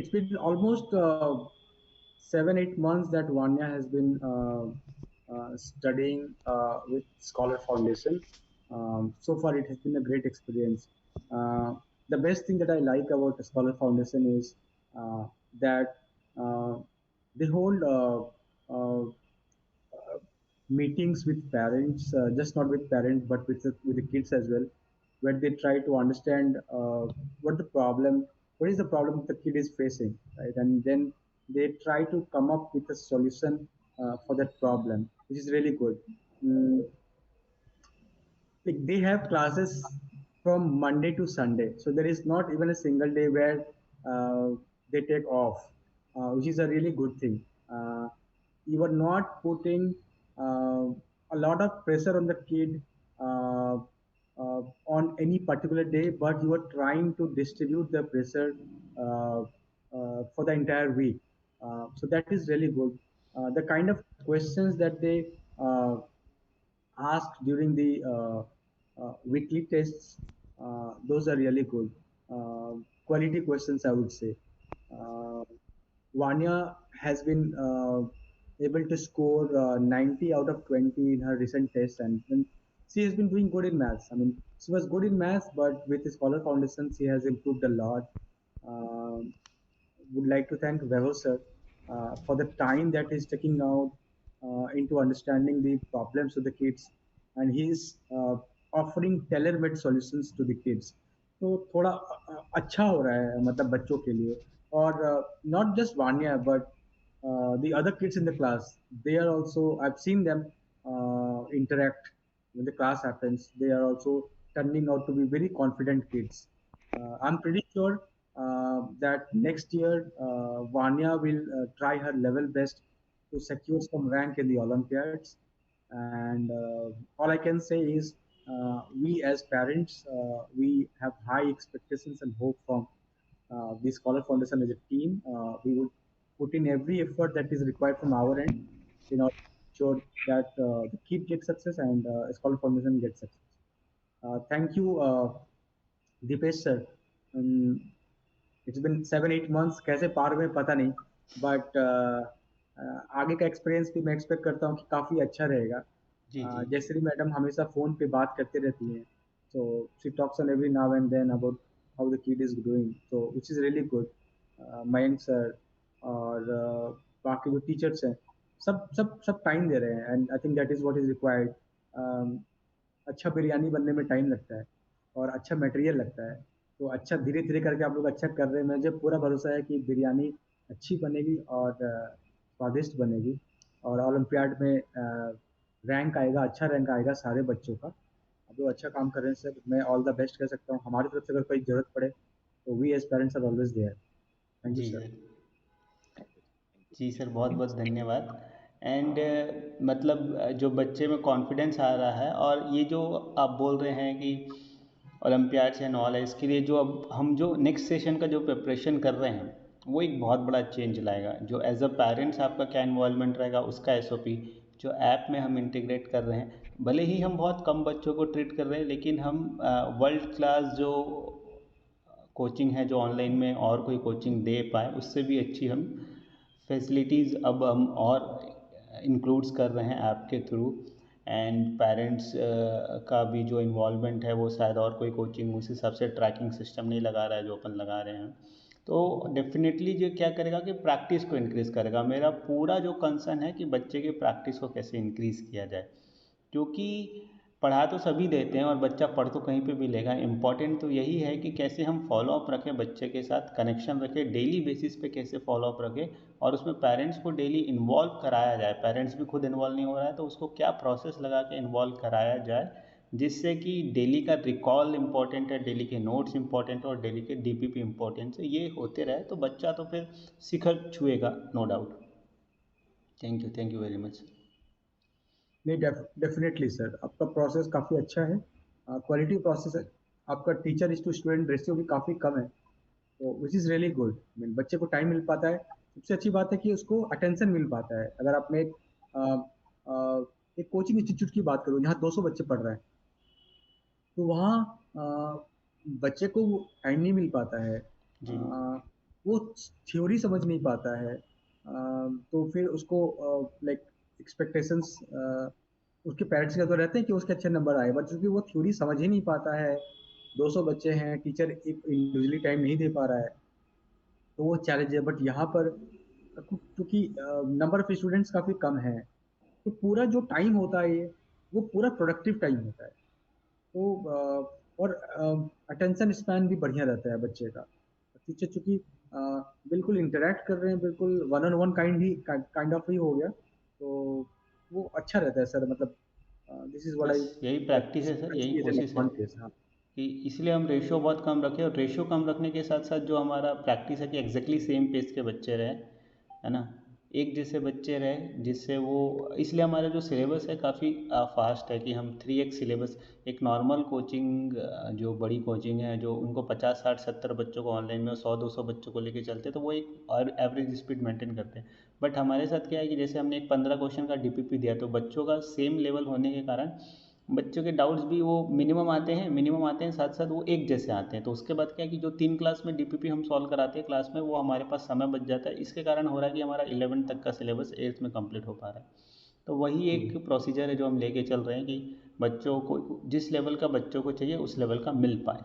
It's been almost 7, 8 months that Vanya has been studying with Scholar Foundation. So far, it has been a great experience. The best thing that I like about the Scholar Foundation is that they hold meetings with parents, just not with parents, but with the kids as well, where they try to understand what is the problem the kid is facing, right? And then they try to come up with a solution for that problem, which is really good. Like they have classes from Monday to Sunday, so there is not even a single day where they take off, which is a really good thing. You are not putting uh, a lot of pressure on the kid on any particular day, but you are trying to distribute the pressure uh, for the entire week. So that is really good. The kind of questions that they asked during the weekly tests, those are really good. Quality questions, I would say. Uh, Vanya has been able to score 90 out of 20 in her recent tests, and she has been doing good in maths. I mean, she was good in maths, but with the Scholar Foundation, she has improved a lot. Um would like to thank Vaibhav sir for the time that he's taking out into understanding the problems of the kids, and he's offering tailor-made solutions to the kids. तो थोड़ा अच्छा हो रहा है मतलब बच्चों के लिए और not just Vanya but the other kids in the class, they are also, I've seen them interact when the class happens. They are also turning out to be very confident kids. I'm pretty sure that next year Vanya will try her level best to secure some rank in the Olympiads. And all I can say is we as parents, we have high expectations and hope from the Scholar Foundation as a team. We would put in every effort that is required from our end in order to ensure that the kid gets success and Scholar Foundation gets success. Thank you, Dipesh sir. It's been 7, 8 months कैसे पार हुए पता नहीं but आगे का experience भी मैं expect करता हूँ कि काफ़ी अच्छा रहेगा जी, जी। जयश्री मैडम हमेशा फ़ोन पे बात करते रहती हैं so she talks on every now and then about how the kid is doing so which is really good Mayank sir और बाकी जो टीचर्स हैं सब सब सब टाइम दे रहे हैं and I think that is what is required अच्छा बिरयानी बनने में टाइम लगता है और अच्छा मटेरियल लगता है तो अच्छा धीरे धीरे करके आप लोग अच्छा कर रहे हैं मुझे पूरा भरोसा है कि बिरयानी अच्छी बनेगी और स्वादिष्ट बनेगी और ओलंपियाड में रैंक आएगा अच्छा रैंक आएगा सारे बच्चों का आप लोग अच्छा काम कर रहे हैं सर मैं ऑल द बेस्ट कह सकता हूँ हमारी तरफ से अगर कोई जरूरत पड़े तो we as parents are always there thank you जी, सर सर। जी सर, बहुत-बहुत धन्यवाद। एंड मतलब जो बच्चे में कॉन्फिडेंस आ रहा है और ये जो आप बोल रहे हैं कि ओलंपियाड्स एंड ऑल है, इसके लिए जो अब हम जो नेक्स्ट सेशन का जो प्रिपरेशन कर रहे हैं, वो एक बहुत बड़ा चेंज लाएगा। जो एज़ अ पेरेंट्स आपका क्या इन्वॉल्वमेंट रहेगा, उसका एसओपी, जो ऐप में हम इंटीग्रेट कर रहे हैं, भले ही हम बहुत कम बच्चों को ट्रीट कर रहे हैं, लेकिन हम वर्ल्ड क्लास जो कोचिंग है जो ऑनलाइन में और कोई कोचिंग दे पाए, उससे भी अच्छी हम फैसिलिटीज़ अब हम और इंक्लूड्स कर रहे हैं ऐप के थ्रू। एंड पेरेंट्स का भी जो इन्वॉल्वमेंट है वो शायद और कोई कोचिंग उस हिसाब से ट्रैकिंग सिस्टम नहीं लगा रहा है जो अपन लगा रहे हैं। तो डेफिनेटली ये क्या करेगा कि प्रैक्टिस को इंक्रीज़ करेगा। मेरा पूरा जो कंसर्न है कि बच्चे की प्रैक्टिस को कैसे इंक्रीज़ किया जाए, क्योंकि पढ़ा तो सभी देते हैं और बच्चा पढ़ तो कहीं पे भी लेगा। इम्पॉर्टेंट तो यही है कि कैसे हम फॉलो अप रखें, बच्चे के साथ कनेक्शन रखें, डेली बेसिस पे कैसे फॉलो अप रखें और उसमें पेरेंट्स को डेली इन्वॉल्व कराया जाए। पेरेंट्स भी खुद इन्वॉल्व नहीं हो रहा है तो उसको क्या प्रोसेस लगा के इन्वॉल्व कराया जाए, जिससे कि डेली का रिकॉल इम्पॉर्टेंट है, डेली के नोट्स इम्पॉर्टेंट है और डेली के डीपीपी इम्पॉर्टेंट है। ये होते रहे तो बच्चा तो फिर शिखर छुएगा, no doubt. Thank you very much. नहीं डेफिनेटली सर आपका प्रोसेस काफ़ी अच्छा है क्वालिटी प्रोसेस है आपका टीचर टू स्टूडेंट रेशियो भी काफ़ी कम है तो विच इज़ रियली गुड मीन बच्चे को टाइम मिल पाता है सबसे अच्छी बात है कि उसको अटेंशन मिल पाता है अगर आप में एक कोचिंग इंस्टीट्यूट की बात करूँ जहाँ 200 बच्चे पढ़ रहे हैं तो वहाँ बच्चे को टाइम नहीं मिल पाता है जी। वो थ्योरी समझ नहीं पाता है, तो फिर उसको लाइक एक्सपेक्टेशंस उसके पेरेंट्स का तो रहते हैं कि उसके अच्छे नंबर आए, बट चूंकि वो थ्योरी समझ ही नहीं पाता है, 200 बच्चे हैं, टीचर एक इंडिविजुअली टाइम नहीं दे पा रहा है, तो वो चैलेंज है। बट यहाँ पर क्योंकि नंबर ऑफ स्टूडेंट्स काफी कम है, तो पूरा जो टाइम होता है ये, वो पूरा प्रोडक्टिव टाइम होता है। तो और अटेंशन स्पैन भी बढ़िया रहता है बच्चे का। टीचर चूंकि बिल्कुल इंटरेक्ट कर रहे हैं, बिल्कुल one on one kind of ही हो गया, तो वो अच्छा रहता है सर। मतलब दिस इज व्हाट बस आई यही प्रैक्टिस है सर, यही सी एज एन कोशिश है एडवांटेज। हाँ कि इसलिए हम रेशियो बहुत कम रखें, और रेशियो कम रखने के साथ साथ जो हमारा प्रैक्टिस है कि एग्जैक्टली सेम पेज के बच्चे रहें, है ना, एक जैसे बच्चे रहें, जिससे वो, इसलिए हमारा जो सिलेबस है काफ़ी फास्ट है कि हम 3x सिलेबस, एक नॉर्मल कोचिंग, जो बड़ी कोचिंग है जो उनको 50 60 70 बच्चों को ऑनलाइन में 100 200 बच्चों को लेके चलते हैं, तो वो एक और एवरेज स्पीड मेंटेन करते हैं। बट हमारे साथ क्या है कि जैसे हमने एक 15 क्वेश्चन का डीपीपी दिया, तो बच्चों का सेम लेवल होने के कारण बच्चों के डाउट्स भी वो मिनिमम आते हैं, साथ साथ वो एक जैसे आते हैं। तो उसके बाद क्या है कि जो 3 क्लास में डीपीपी हम सॉल्व कराते हैं क्लास में, वो हमारे पास समय बच जाता है। इसके कारण हो रहा है कि हमारा 11 तक का सिलेबस 8th में कंप्लीट हो पा रहा है। तो वही एक प्रोसीजर है जो हम लेके चल रहे हैं कि बच्चों को जिस लेवल का बच्चों को चाहिए उस लेवल का मिल पाए।